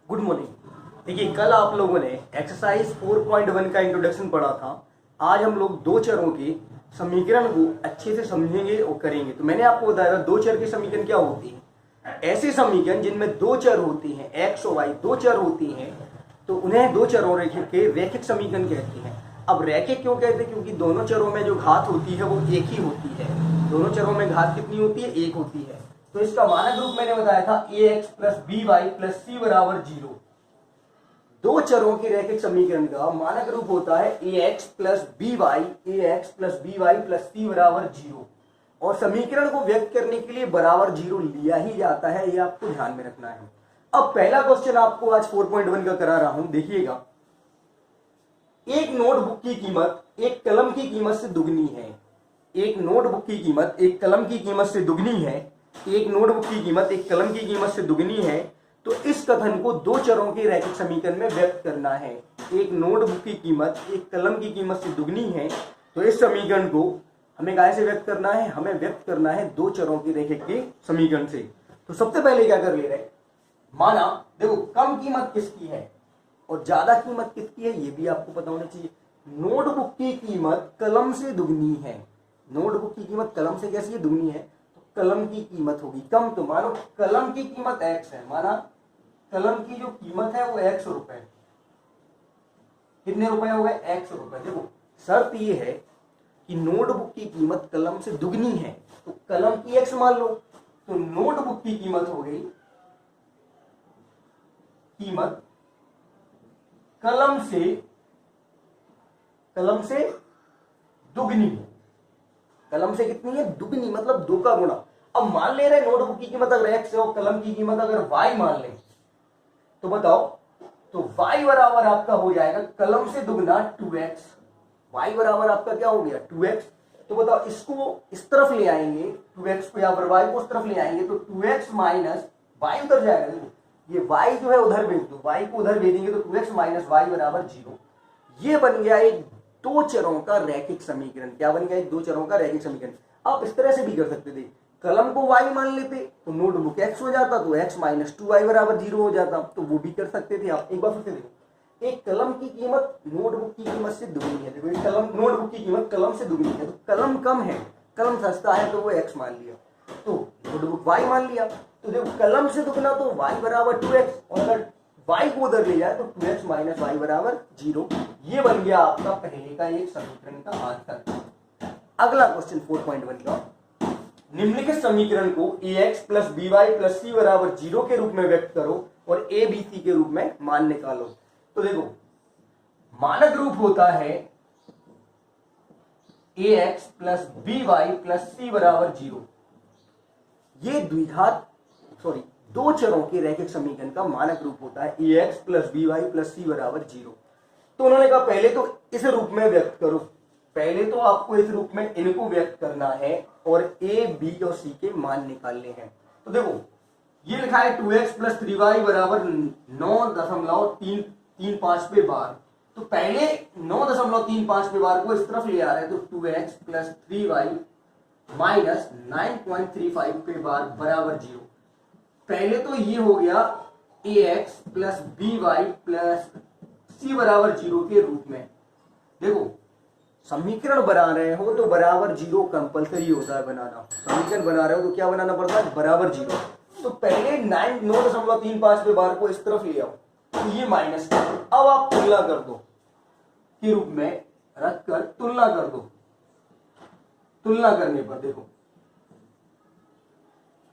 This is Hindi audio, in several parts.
Good morning. देखिए, कल आप लोगों ने एक्सरसाइज 4.1 का इंट्रोडक्शन पढ़ा था। आज हम लोग दो चरों के समीकरण को अच्छे से समझेंगे और करेंगे। तो मैंने आपको बताया था दो चर के समीकरण क्या होते हैं। ऐसे समीकरण जिनमें दो चर होते हैं, एक्स और वाई दो चर होती हैं, तो उन्हें दो चरों के रैखिक समीकरण कहते हैं। अब रैखिक क्यों कहते हैं? क्योंकि दोनों चरों में जो घात होती है वो एक ही होती है। दोनों चरों में घात कितनी होती है? एक होती है। तो इसका मानक रूप मैंने बताया था ax plus B Y plus सी बराबर 0। दो चरों के रैखिक समीकरण का मानक रूप होता है ax plus B Y plus सी बराबर 0। और समीकरण को व्यक्त करने के लिए बराबर 0 लिया ही जाता है, यह आपको ध्यान में रखना है। अब पहला क्वेश्चन आपको आज 4.1 का करा रहा हूं, देखिएगा। एक नोटबुक की कीमत एक कलम की कीमत से दुगनी है। एक नोटबुक की कीमत एक कलम की कीमत से दुगनी है। एक नोटबुक की कीमत एक कलम की कीमत से दुगनी है। तो इस कथन को दो चरों के रैखिक समीकरण में व्यक्त करना है। एक नोटबुक की कीमत एक कलम की कीमत से दुगनी है, तो इस समीकरण को हमें कैसे व्यक्त करना है? हमें व्यक्त करना है दो चरों के रैखिक के समीकरण से। तो सबसे पहले क्या कर ले रहे हैं, माना देखो कम कीमत किसकी है और ज्यादा कीमत किसकी है, ये भी आपको पता होना चाहिए। नोटबुक की कीमत कलम से दुगनी है। नोटबुक की कीमत कलम से कैसी है? दुगनी है। तो कलम की कीमत होगी कम। तो मानो कलम की कीमत x है, माना कलम की जो कीमत है वो x रुपए। कितने रुपए हो गए? x रुपए। देखो शर्त ये है कि नोटबुक की कीमत कलम से दुगनी है, तो कलम की x मान लो। तो नोटबुक की कीमत हो गई कीमत कलम से दुगनी है। कलम से कितनी है? दुगनी, मतलब दो का गुणा। अब मान ले रहे नोटबुक की कीमत अगर x है और कलम की कीमत अगर y मान ले, तो बताओ, तो y बराबर आपका हो जाएगा कलम से दुगना 2x। y बराबर आपका क्या हो गया? 2x। तो बताओ इसको इस तरफ ले आएंगे, 2x को या फिर y को उस तरफ ले आएंगे, तो 2x माइनस y उधर जाएगा। देखो ये y जो है उधर भेज दो, y को उधर भेजेंगे तो 2x माइनस y बराबर 0। ये बन गया एक दो चरों का रैखिक समीकरण। क्या बन गया? एक दो चरों का रैखिक समीकरण। आप इस तरह से भी कर सकते थे, कलम को y मान लेते तो नोटबुक x हो जाता, तो x माइनस 2y बराबर 0 हो जाता। तो वो भी कर सकते थे आप। एक बार फिर से देखो, एक कलम की कीमत नोटबुक की कीमत से दुगनी है। देखो कलम, नोटबुक की कीमत कलम से दुगनी है, तो कलम कम है, कलम सस्ता है, तो वो x मान लिया, तो नोटबुक y मान लिया। तो देखो कलम से दुगना तो y बराबर 2x, और अगर y को उधर ले जाए तो 2x माइनस y बराबर 0। ये बन गया आपका पहले का एक समीकरण का आंसर। अगला क्वेश्चन 4.1 का, निम्नलिखित समीकरण को ax plus B Y plus सी बराबर 0 के रूप में व्यक्त करो और a b c के रूप में मान निकालो। तो देखो मानक रूप होता है ax plus B Y plus सी बराबर 0। ये दो चरों के रैखिक समीकरण का मानक रूप होता है ax plus B Y plus सी बराबर 0। तो उन्होंने कहा पहले तो इस रूप में व्यक्त करो। पहले तो आपको इस रूप में इनको व्यक्त करना है और a, b और c के मान निकालने हैं। तो देखो ये लिखा है 2x प्लस 3y बराबर 9.335 पे बार। तो पहले 9.35 पे बार को इस तरफ ले आ रहे हैं, तो 2x प्लस 3y माइनस 9.35 पे बार बराबर 0। पहले तो ये हो गया ax plus B Y plus सी बराबर 0 के रूप में। देखो समीकरण बना रहे हो तो बराबर 0 कंपलसरी होता है बनाना। समीकरण बना रहे हो तो क्या बनाना पड़ता है? बराबर 0। तो पहले 9.35 पे बार को इस तरफ ले आओ, तो ये माइनस। अब आप तुलना कर दो के रूप में रखकर तुलना कर दो। तुलना करने पर देखो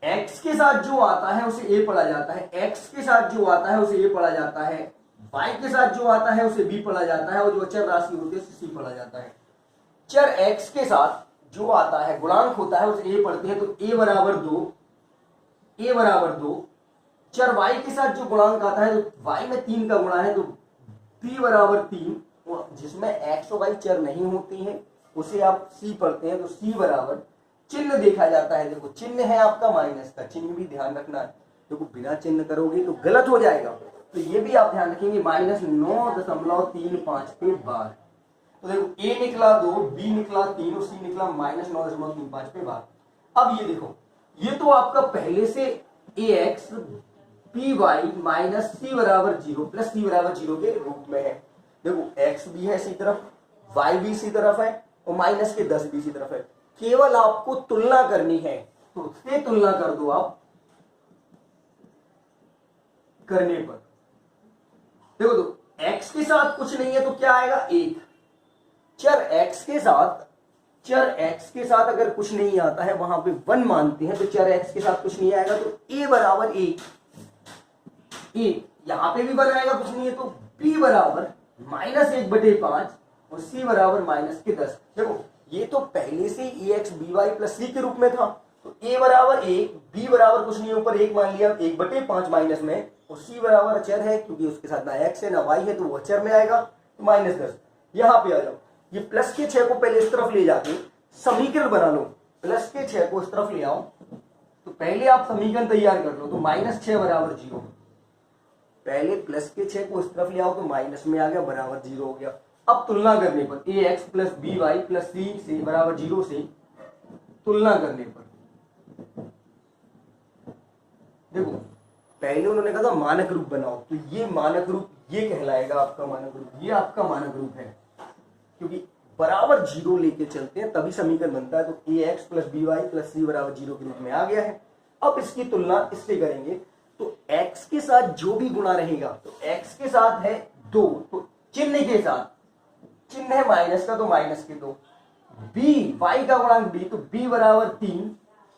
x के साथ जो आता है उसे a पढ़ा जाता है, x के साथ जो आता है उसे a पढ़ा जाता है, y के साथ जो आता है उसे b पढ़ा जाता है, और जो अचर राशि होती है उसे c पढ़ा जाता है। चर x के साथ जो आता है गुणांक होता है उसे a पढ़ते हैं, तो a बराबर 2। चर y के साथ जो गुणांक आता है तो y में 3 का गुणा है, तो b बराबर 3। और जिसमें x और y चर नहीं होती हैं उसे आप c पढ़ते हैं, तो c बराबर चिन्ह देखा जाता है। देखो चिन्ह है आपका माइनस का, चिन्ह भी ध्यान रखना है। देखो बिना चिन्ह करोगे तो गलत हो जाएगा, तो ये भी आप ध्यान रखेंगे। माइनस 9.35 पे बार। तो देखो a निकला 2, b निकला 3 और c निकला माइनस 9.35 पे बार। अब ये देखो, ये तो आपका पहले से ax बी वाई माइनस सी बराबर जीरो प्लस सी बराबर जीरो के रूप में है। देखो एक्स भी है इसी तरफ, वाई भी इसी तरफ है और माइनस के 10 भी इसी तरफ है। केवल आपको तुलना करनी है तो उससे तुलना कर दो आप करने पर। देखो तो x के साथ कुछ नहीं है तो क्या आएगा, एक। चर x के साथ अगर कुछ नहीं आता है वहां पे 1 मानते हैं तो चर x के साथ कुछ नहीं आएगा तो a बराबर 1, यहां पे भी 1 आएगा, कुछ नहीं है तो b बराबर -1/5 और c बराबर -10। देखो ये तो पहले से ax by प्लस c के रूप में था तो a बराबर 1, b बराबर कुछ नहीं है ऊपर 1 मान लिया 1/5 माइनस में, और c बराबर अचर है क्योंकि उसके साथ ना x है ना y है तो वो अचर में आएगा तो -10। यहां पे आ जाओ, ये प्लस के 6 को पहले इस तरफ ले जाके समीकरण बना लो, प्लस के 6 को इस तरफ ले आओ तो पहले आप समीकरण तैयार कर लो तो -6 बराबर 0। पहले प्लस के 6 को इस तरफ ले आओ तो माइनस में आ गया बराबर 0 हो गया। अब तुलना करने पर ax plus B Y plus C से बराबर 0 से तुलना करने पर देखो पहले उन्होंने कहा था मानक रूप बनाओ, तो ये मानक रूप ये कहलाएगा आपका मानक रूप, ये आपका मानक रूप है क्योंकि बराबर 0 लेके चलते हैं तभी समीकरण बनता है। तो ax plus B Y plus सी बराबर 0 के रूप में आ गया है। अब इसकी तुलना इससे करेंगे तो x के साथ जो भी गुणा रहेगा तो x के साथ है 2 तो चिन्ह के साथ, चिन्ह है माइनस का तो माइनस के 2, b y का गुणांक b तो b बराबर 3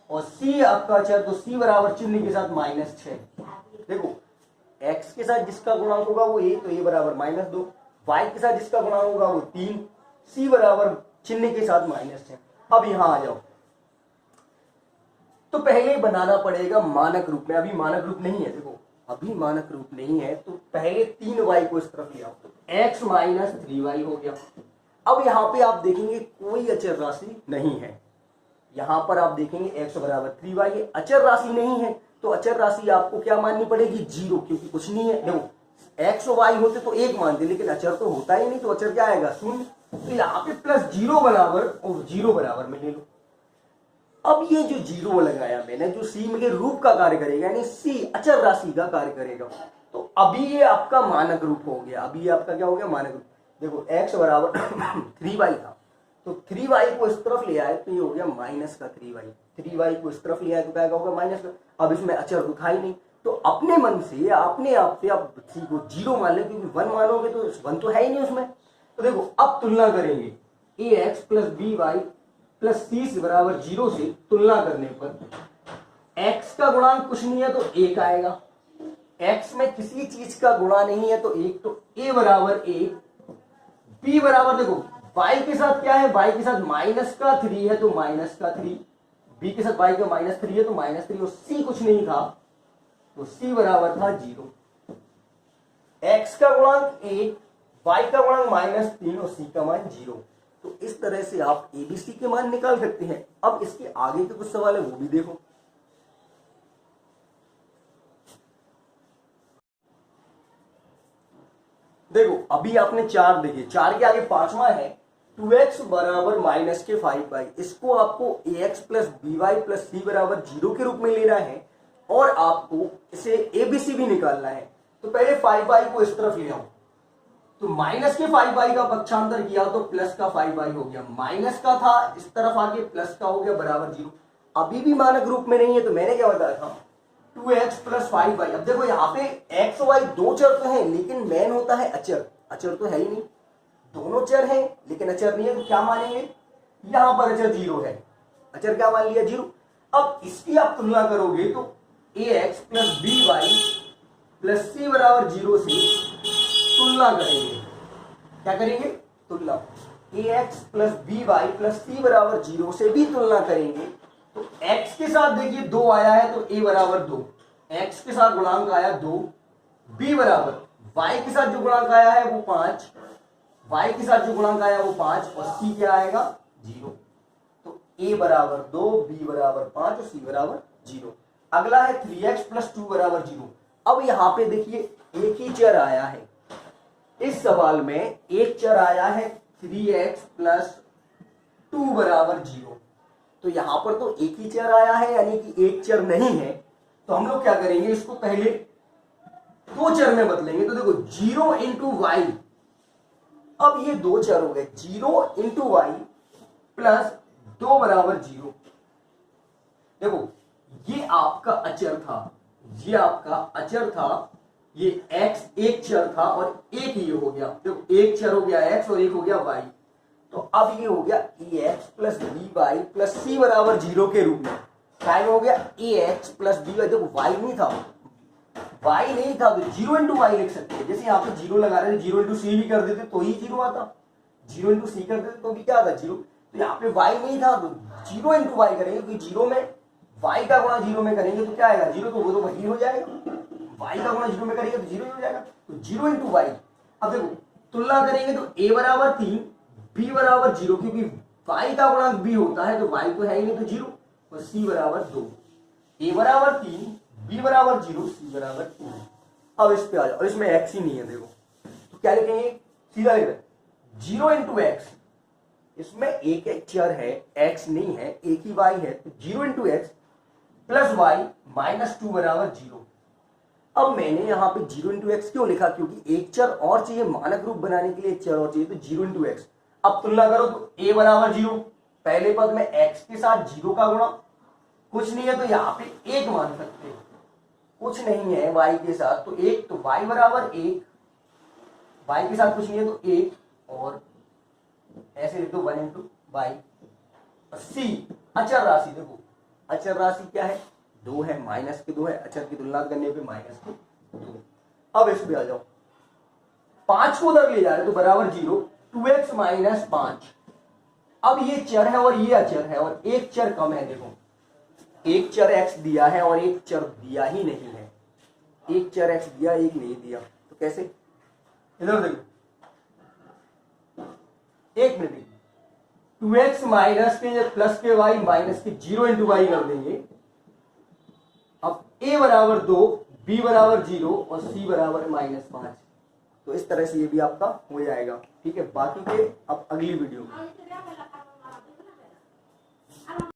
और c आपका अचर तो c बराबर चिन्ह के साथ -6। देखो x के साथ जिसका गुणांक होगा वो a तो a बराबर -2, y के साथ जिसका गुणांक होगा वो 3, c बराबर चिन्ह के साथ -6। अब यहां आ जाओ तो पहले बनाना पड़ेगा मानक रूप में, अभी मानक रूप नहीं है। देखो अभी मानक रूप नहीं है तो पहले 3y को इस तरफ ले आओ तो x माइनस 3y हो गया। अब यहां पे आप देखेंगे कोई अचर राशि नहीं है, यहां पर आप देखेंगे x बराबर 3y है, अचर राशि नहीं है तो अचर राशि आपको क्या माननी पड़ेगी 0 क्योंकि कुछ नहीं है। देखो x और y होते तो 1 मानते लेकिन अचर तो होता ही नहीं तो अचर क्या आएगा 0, तो यहाँ पे प्लस 0 बराबर और 0 बराबर में ले लो। अब ये जो 0 लगाया मैंने जो c के रूप का कार्य करेगा यानी c अचर राशि का कार्य करेगा तो अभी ये आपका मानक रूप हो गया। अभी ये आपका क्या हो गया मानक रूप। देखो x बराबर 3y था तो 3y को इस तरफ ले आए तो ये हो गया माइनस का 3y को इस तरफ ले आए तो क्या होगा माइनस का। अब इसमें अचर तो था ही नहीं तो अपने मन से अपने आप से आप c को 0 मान ले क्योंकि 1 मानोगे तो 1 तो है ही नहीं उसमें। तो देखो अब तुलना करेंगे ax plus B Y plus C से बराबर 0 से तुलना करने पर x का गुणांक कुछ नहीं है तो 1 आएगा, x में किसी चीज का गुणा नहीं है तो 1 तो a बराबर 1, b बराबर देखो y के साथ क्या है y के साथ माइनस का 3 है तो माइनस का 3, b के साथ y का -3 है तो -3 और c कुछ नहीं था तो c बराबर था 0। x का गुणांक 1, y का गुणांक -3 और c का मान 0। तो इस तरह से आप एबीसी के मान निकाल सकते हैं। अब इसके आगे के कुछ सवाल है वो भी देखो। देखो अभी आपने 4 देखे, 4 के आगे 5वां है 2x बराबर -5y। इसको आपको ax plus B Y plus सी बराबर 0 के रूप में लेना है और आपको इसे एबीसी भी निकालना है। तो पहले 5y को इस तरफ ले आओ तो माइनस के 5y का पक्षांतर किया तो प्लस का 5y हो गया, माइनस का था इस तरफ आके प्लस का हो गया बराबर 0। अभी भी मानक रूप में नहीं है तो मैंने क्या बताया था 2x प्लस 5y। अब देखो यहाँ पे x y दो चर तो हैं लेकिन मेन होता है अचर, अचर तो है ही नहीं, दोनों चर हैं लेकिन अचर नहीं है तो क्या मानेंगे यहां पर अचर 0 है, अचर क्या मान लिया 0। अब इसकी आप तुलना करोगे तो ax plus B Y plus सी बराबर 0 से तुलना करेंगे, क्या करेंगे तुलना ax plus B Y plus सी बराबर 0 से भी तुलना करेंगे तो x के साथ देखिए 2 आया है तो a बराबर 2, x के साथ गुणांक आया 2, b बराबर y के साथ जो गुणांक आया है वो 5, y के साथ जो गुणांक आया वो 5 और c क्या आएगा 0। तो a बराबर 2, b बराबर 5 और c बराबर 0। अगला है 3x प्लस 2 बराबर 0। अब यहां पे देखिए एक ही चर आया है, इस सवाल में एक चर आया है 3x प्लस 2 बराबर 0। तो यहां पर तो एक ही चर आया है यानी कि एक चर नहीं है तो हम लोग क्या करेंगे इसको पहले दो चर में बदलेंगे तो देखो 0 इंटू वाई, अब ये दो चर हो गए 0 इंटू वाई प्लस 2 बराबर 0। देखो ये आपका अचर था, ये आपका अचर था, ये x एक चर था और एक ये हो गया। देखो एक चर हो गया x और एक हो गया y, तो अब ये हो गया ax plus B Y plus सी बराबर 0 के रूप में। टाइम हो गया ax प्लस बी वाई, देखो y नहीं था, y नहीं था तो 0 इंटू वाई लिख सकते हैं। जैसे यहाँ पे 0 लगा रहे थे, 0 इंटू सी भी कर देते तो ही 0 आता, 0 इंटू सी कर देते तो भी क्या आता 0। तो यहाँ पे y नहीं था तो 0 इंटू वाई करेंगे, क्योंकि 0 में y का गुणा 0 में करेंगे तो क्या आएगा 0, तो वो तो वही हो जाएगा। y का गुणा 0 में करेंगे तो 0 हो जाएगा, तो 0 इंटू वाई। अब देखो तुलना करेंगे तो a बराबर 3 b बराबर 0, क्योंकि y का गुणा b होता है तो y तो है ही नहीं तो 0, और c बराबर 2। a बराबर 3 b बराबर 0 c बराबर 2। अब इस पे आ जाओ, और इसमें x ही नहीं है। देखो तो क्या लिखेंगे, सीधा लिख रहे 0 इंटू एक्स, इसमें एक चर है x नहीं है, एक ही y है, तो 0 into x plus y minus 2 बराबर 0। अब मैंने यहाँ पे 0 इंटू एक्स क्यों लिखा, क्योंकि एक चर और चाहिए, मानक रूप बनाने के लिए एक चर और चाहिए, तो 0 इंटू एक्स। अब तुलना करो तो a बराबर 0, पहले पद में x के साथ 0 का गुणा, कुछ नहीं है तो यहाँ पे 1 मान सकते हैं, कुछ नहीं है y के साथ तो 1, तो y बराबर 1, y के साथ कुछ नहीं है तो 1, और ऐसे लिख दो 1 इंटू वाई। c अचर राशि, देखो अचर राशि क्या है 2 है, माइनस के 2 है, अचर की तुलना करने पे माइनस के 2। अब इस पे आ जाओ, 5 को उधर ले जा रहे तो बराबर 0, 2x माइनस 5। अब ये चर है और ये अचर है और एक चर कम है। देखो एक चर x दिया है और एक चर दिया ही नहीं है, एक चर x दिया एक नहीं दिया, तो कैसे, इधर देखो एक मिनट, 2x माइनस के प्लस के y माइनस के 0 इंटू वाई कर देंगे। अब a बराबर 2, b बराबर 0 और c बराबर माइनस 5। तो इस तरह से ये भी आपका हो जाएगा। ठीक है, बाकी के अब अगली वीडियो में।